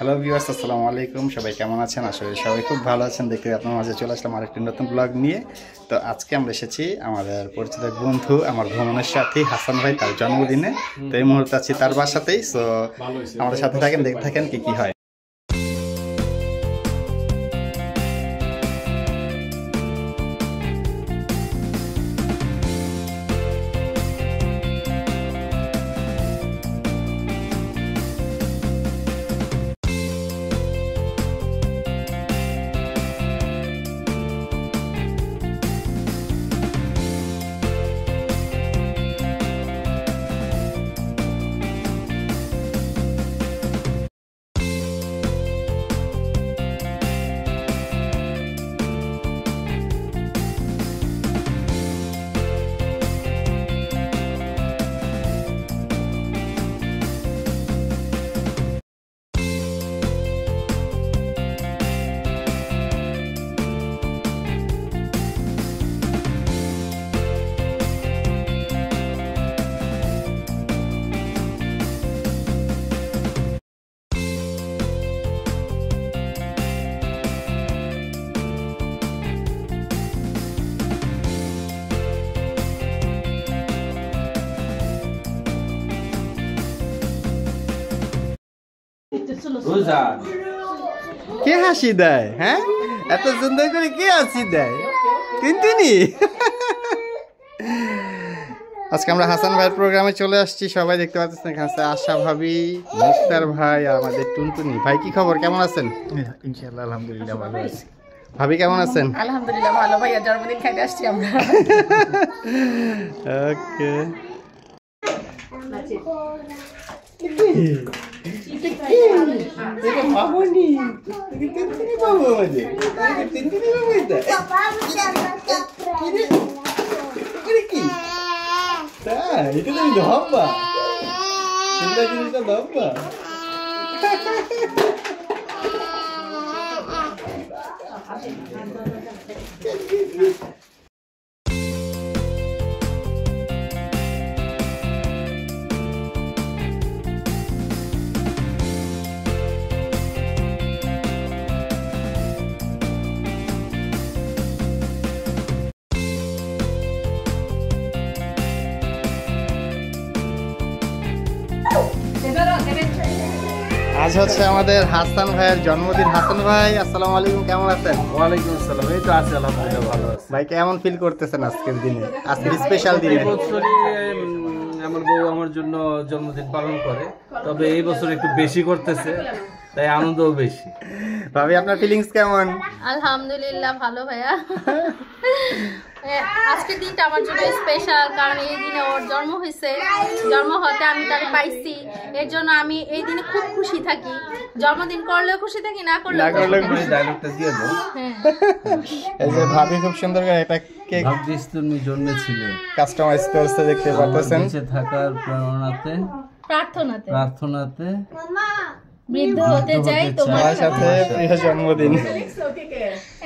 Hello viewers, আসসালামু আলাইকুম। সবাই কেমন আছেন? আসলে সবাই খুব ভালো আছেন। দেখতে আপনার মাঝে চলে আসলাম আরেকটি নতুন ব্লগ নিয়ে। তো আজকে আমরা এসেছি আমাদের পরিচিত বন্ধু, আমার ভ্রমণের সাথী হাসান ভাই, তার জন্মদিনে। তো এই মুহূর্তে আছি তার বাসাতেই। সো আমাদের সাথে থাকেন, দেখতে থাকেন কি হয়। কে হাসি দেয়? হ্যাঁ, এত সুন্দর করে কে হাসি দেয়? তিনটিনি। আজকে আমরা হাসান ভাইয়ের প্রোগ্রামে চলে আসছি। সবাই দেখতে পাচ্ছেন এখানে আশা ভাবি, মুক্তার ভাই আর আমাদের টুনটুনি ভাই। কি খবর, কেমন আছেন? ইনশাআল্লাহ আলহামদুলিল্লাহ ভালো আছি। ভাবি কেমন আছেন? আলহামদুলিল্লাহ ভালো। ভাইয়া জন্মদিন খাইতে আসছি আমরা। ওকে। এটা তুমি ধব্বা, চিন্তা জিনিসটা ধব্বা। আজ হচ্ছে আমাদের হাসান ভাইয়ের জন্মদিন। হাসান ভাই আসসালামু আলাইকুম, কেমন আছেন? ওয়ালাইকুম আসসালাম। এই তো আছি আলহামদুলিল্লাহ ভালো আছি। ভাই কেমন ফিল করতেছেন আজকের দিনে, আজকের স্পেশাল দিনে? এই বছরই আমার বউ আমার জন্য জন্মদিন পালন করে, তবে এই বছর একটু বেশি করতেছে, তাই আনন্দও বেশি। ভাবি আপনার ফিলিংস কেমন? আলহামদুলিল্লাহ ভালো ভাইয়া। আজকের দিনটা আমার জন্য স্পেশাল, কারণ এই দিনে ওর জন্ম হয়েছে। জন্ম হতে আমি তাকে পাইছি, এর জন্য আমি এই দিনে খুব খুশি থাকি। জন্মদিন করলেও খুশি থাকি, না করলেও ডায়লগটা দিয়ে দাও। এই যে ভাবি খুব সুন্দর করে একটা কেক ভাগ্যিস তুমি জন্মেছিলে, কাস্টমাইজ করতে দেখতে পাচ্ছেন। বেঁচে থাকার প্রেরণাতে, প্রার্থনাতে বৃদ্ধ হতে চাই তোমার সাথে। প্রিয় জন্মদিন।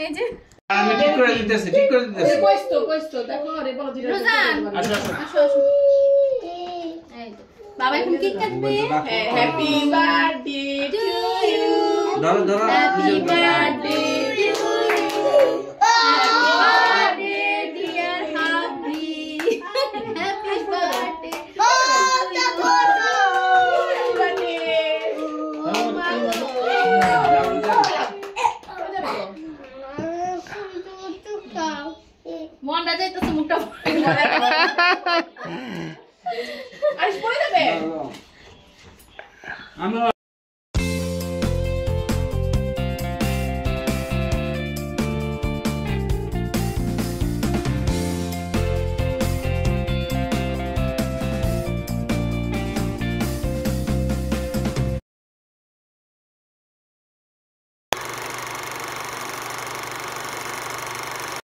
এই যে আমি ঠিক করে দিতেছি। রোজান, আসো আসো। এই তো বাবা এখন কেক কাটবে। হ্যাপি বার্থডে টু ইউ, ধরো ধরো। Happy birthday to you, happy birthday dear hubby, happy birthday. মনটা যাইতেছে মুখটা আর পড়ে যাবে। আমরা